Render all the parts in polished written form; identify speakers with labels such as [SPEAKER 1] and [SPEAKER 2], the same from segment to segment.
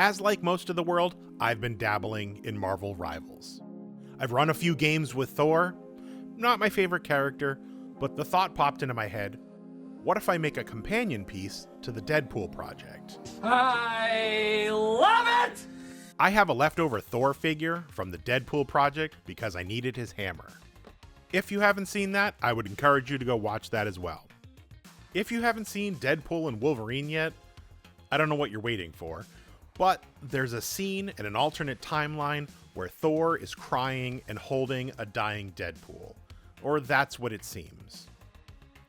[SPEAKER 1] As like most of the world, I've been dabbling in Marvel Rivals. I've run a few games with Thor, not my favorite character, but the thought popped into my head, what if I make a companion piece to the Deadpool project?
[SPEAKER 2] I love it!
[SPEAKER 1] I have a leftover Thor figure from the Deadpool project because I needed his hammer. If you haven't seen that, I would encourage you to go watch that as well. If you haven't seen Deadpool and Wolverine yet, I don't know what you're waiting for, but there's a scene in an alternate timeline where Thor is crying and holding a dying Deadpool, or that's what it seems.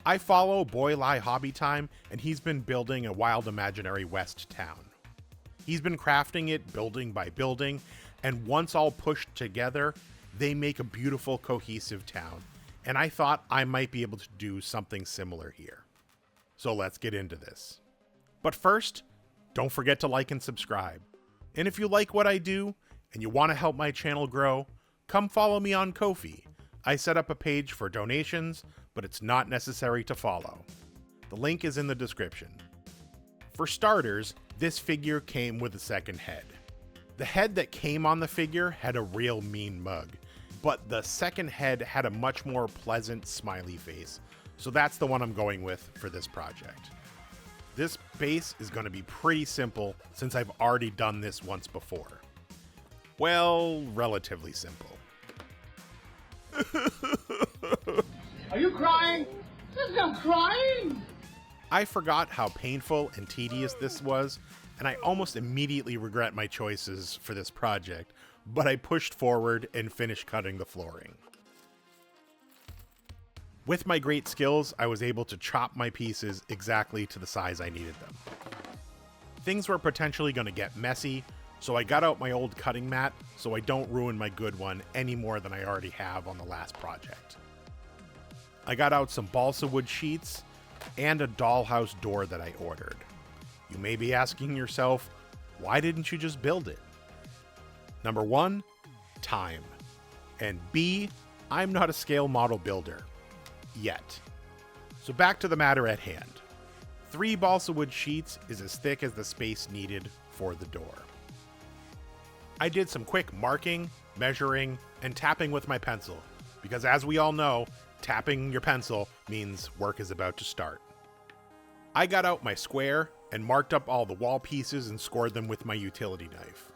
[SPEAKER 1] I follow Boy Lie Hobby Time, and he's been building a wild imaginary West town. He's been crafting it building by building, and once all pushed together, they make a beautiful, cohesive town, and I thought I might be able to do something similar here. So let's get into this. But first, don't forget to like and subscribe. And if you like what I do, and you want to help my channel grow, come follow me on Ko-fi. I set up a page for donations, but it's not necessary to follow. The link is in the description. For starters, this figure came with a second head. The head that came on the figure had a real mean mug, but the second head had a much more pleasant smiley face, so that's the one I'm going with for this project. This base is going to be pretty simple since I've already done this once before. Well, relatively simple.
[SPEAKER 2] Are you crying? There's no crying!
[SPEAKER 1] I forgot how painful and tedious this was, and I almost immediately regret my choices for this project, but I pushed forward and finished cutting the flooring. With my great skills, I was able to chop my pieces exactly to the size I needed them. Things were potentially going to get messy, so I got out my old cutting mat so I don't ruin my good one any more than I already have on the last project. I got out some balsa wood sheets and a dollhouse door that I ordered. You may be asking yourself, why didn't you just build it? Number one, time. And B, I'm not a scale model builder. Yet. So back to the matter at hand. 3 balsa wood sheets is as thick as the space needed for the door. I did some quick marking, measuring, and tapping with my pencil, because as we all know, tapping your pencil means work is about to start. I got out my square and marked up all the wall pieces and scored them with my utility knife.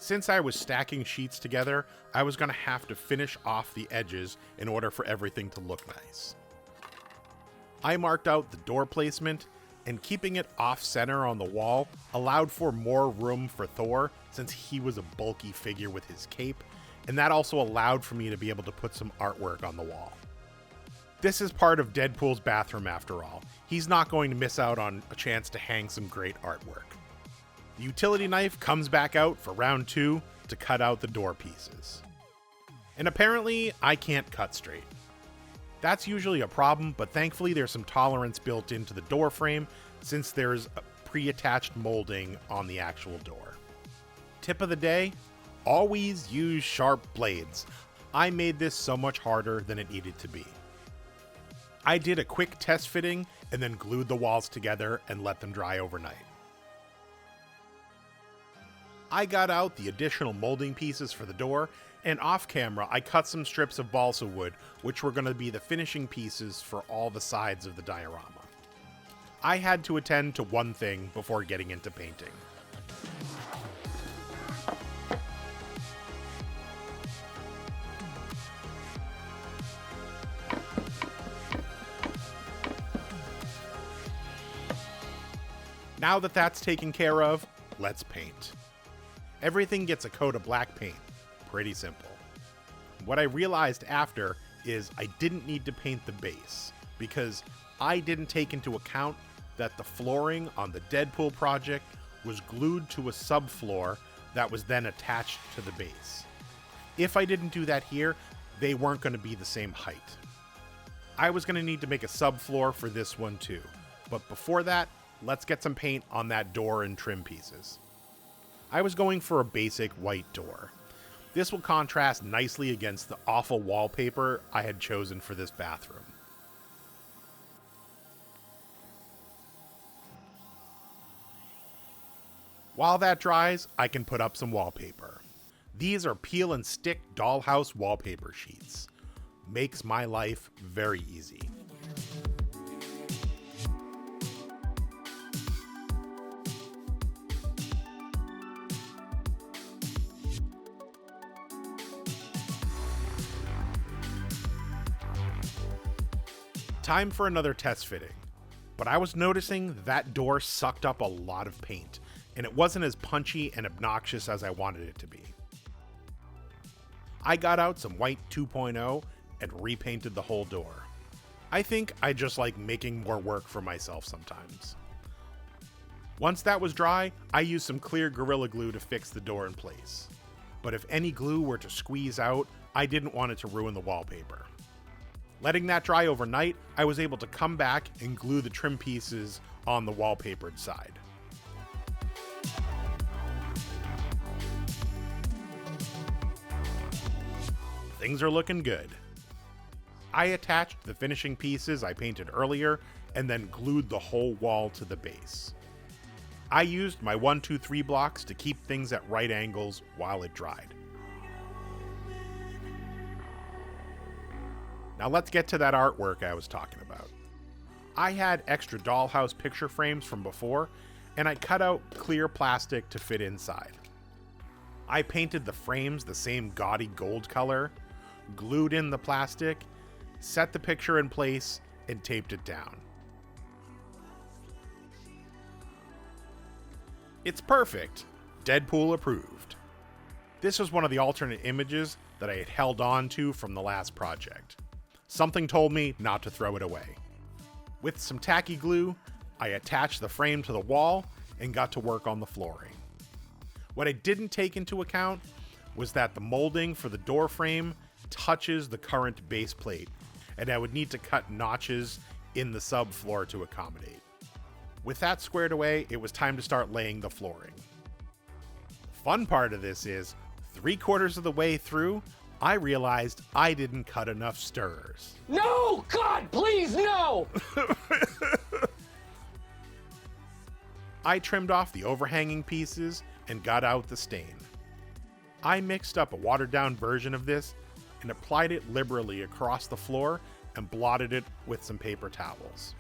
[SPEAKER 1] Since I was stacking sheets together, I was going to have to finish off the edges in order for everything to look nice. I marked out the door placement, and keeping it off-center on the wall allowed for more room for Thor since he was a bulky figure with his cape, and that also allowed for me to be able to put some artwork on the wall. This is part of Deadpool's bathroom after all. He's not going to miss out on a chance to hang some great artwork. The utility knife comes back out for round 2 to cut out the door pieces. And apparently, I can't cut straight. That's usually a problem, but thankfully there's some tolerance built into the door frame since there's a pre-attached molding on the actual door. Tip of the day, always use sharp blades. I made this so much harder than it needed to be. I did a quick test fitting and then glued the walls together and let them dry overnight. I got out the additional molding pieces for the door, and off camera I cut some strips of balsa wood, which were going to be the finishing pieces for all the sides of the diorama. I had to attend to one thing before getting into painting. Now that that's taken care of, let's paint. Everything gets a coat of black paint. Pretty simple. What I realized after is I didn't need to paint the base because I didn't take into account that the flooring on the Deadpool project was glued to a subfloor that was then attached to the base. If I didn't do that here, they weren't going to be the same height. I was going to need to make a subfloor for this one too, but before that, let's get some paint on that door and trim pieces. I was going for a basic white door. This will contrast nicely against the awful wallpaper I had chosen for this bathroom. While that dries, I can put up some wallpaper. These are peel and stick dollhouse wallpaper sheets. Makes my life very easy. Time for another test fitting, but I was noticing that door sucked up a lot of paint, and it wasn't as punchy and obnoxious as I wanted it to be. I got out some white 2.0 and repainted the whole door. I think I just like making more work for myself sometimes. Once that was dry, I used some clear Gorilla Glue to fix the door in place. But if any glue were to squeeze out, I didn't want it to ruin the wallpaper. Letting that dry overnight, I was able to come back and glue the trim pieces on the wallpapered side. Things are looking good. I attached the finishing pieces I painted earlier and then glued the whole wall to the base. I used my 1-2-3 blocks to keep things at right angles while it dried. Now let's get to that artwork I was talking about. I had extra dollhouse picture frames from before, and I cut out clear plastic to fit inside. I painted the frames the same gaudy gold color, glued in the plastic, set the picture in place, and taped it down. It's perfect. Deadpool approved. This was one of the alternate images that I had held on to from the last project. Something told me not to throw it away. With some tacky glue, I attached the frame to the wall and got to work on the flooring. What I didn't take into account was that the molding for the door frame touches the current base plate, and I would need to cut notches in the subfloor to accommodate. With that squared away, it was time to start laying the flooring. The fun part of this is, 3/4 of the way through, I realized I didn't cut enough stirrers.
[SPEAKER 2] No! God, please, no!
[SPEAKER 1] I trimmed off the overhanging pieces and got out the stain. I mixed up a watered-down version of this and applied it liberally across the floor and blotted it with some paper towels.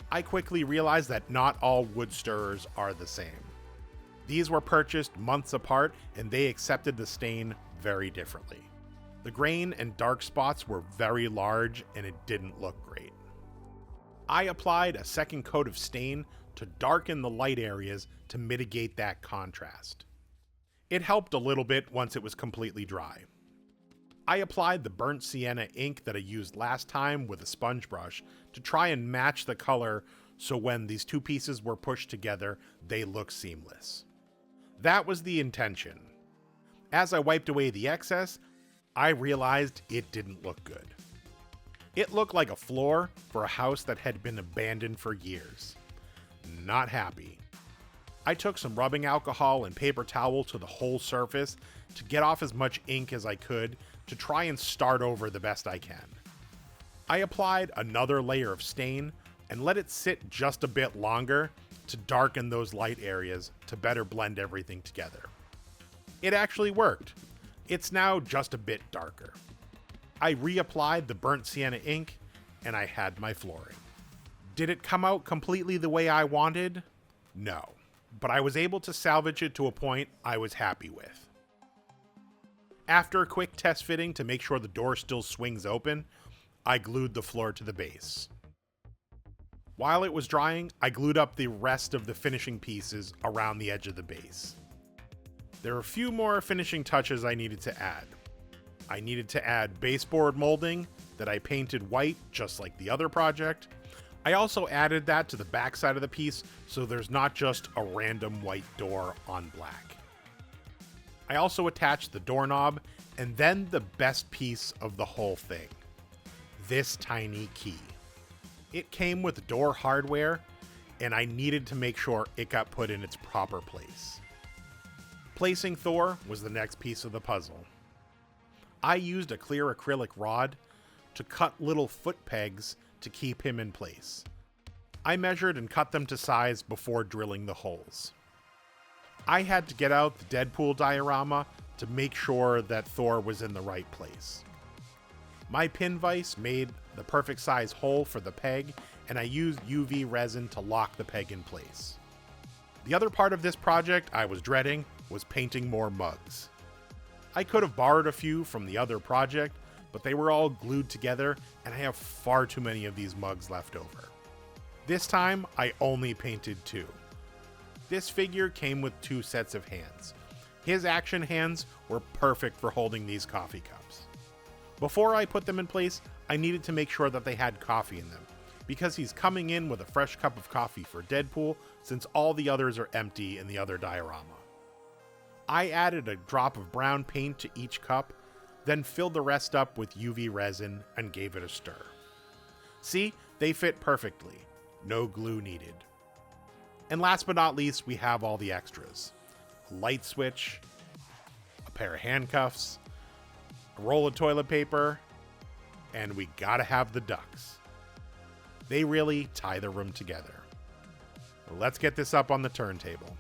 [SPEAKER 1] I quickly realized that not all wood stirrers are the same. These were purchased months apart and they accepted the stain very differently. The grain and dark spots were very large and it didn't look great. I applied a second coat of stain to darken the light areas to mitigate that contrast. It helped a little bit once it was completely dry. I applied the burnt sienna ink that I used last time with a sponge brush to try and match the color so when these two pieces were pushed together, they look seamless. That was the intention. As I wiped away the excess, I realized it didn't look good. It looked like a floor for a house that had been abandoned for years. Not happy. I took some rubbing alcohol and paper towel to the whole surface to get off as much ink as I could to try and start over the best I can. I applied another layer of stain and let it sit just a bit longer to darken those light areas to better blend everything together. It actually worked. It's now just a bit darker. I reapplied the burnt sienna ink and I had my flooring. Did it come out completely the way I wanted? No, but I was able to salvage it to a point I was happy with. After a quick test fitting to make sure the door still swings open, I glued the floor to the base. While it was drying, I glued up the rest of the finishing pieces around the edge of the base. There are a few more finishing touches I needed to add. I needed to add baseboard molding that I painted white just like the other project. I also added that to the back side of the piece so there's not just a random white door on black. I also attached the doorknob and then the best piece of the whole thing, this tiny key. It came with door hardware and I needed to make sure it got put in its proper place. Placing Thor was the next piece of the puzzle. I used a clear acrylic rod to cut little foot pegs to keep him in place. I measured and cut them to size before drilling the holes. I had to get out the Deadpool diorama to make sure that Thor was in the right place. My pin vise made the perfect size hole for the peg, and I used UV resin to lock the peg in place. The other part of this project I was dreading was painting more mugs. I could have borrowed a few from the other project, but they were all glued together, and I have far too many of these mugs left over. This time, I only painted 2. This figure came with 2 sets of hands. His action hands were perfect for holding these coffee cups. Before I put them in place, I needed to make sure that they had coffee in them, because he's coming in with a fresh cup of coffee for Deadpool, since all the others are empty in the other diorama. I added a drop of brown paint to each cup, then filled the rest up with UV resin and gave it a stir. See, they fit perfectly. No glue needed. And last but not least, we have all the extras. A light switch, a pair of handcuffs, a roll of toilet paper, and we gotta have the ducks. They really tie the room together. Let's get this up on the turntable.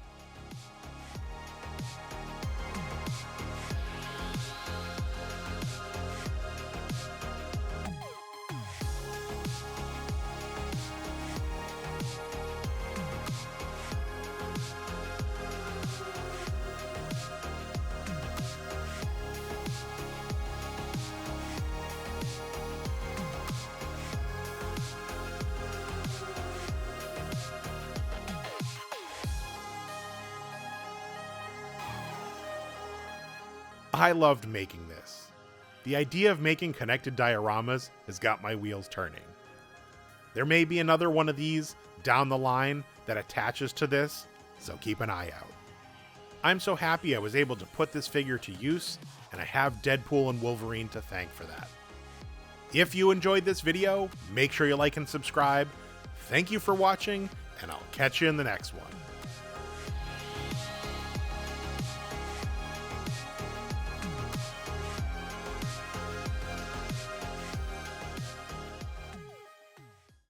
[SPEAKER 1] I loved making this. The idea of making connected dioramas has got my wheels turning. There may be another one of these down the line that attaches to this, so keep an eye out. I'm so happy I was able to put this figure to use, and I have Deadpool and Wolverine to thank for that. If you enjoyed this video, make sure you like and subscribe. Thank you for watching, and I'll catch you in the next one.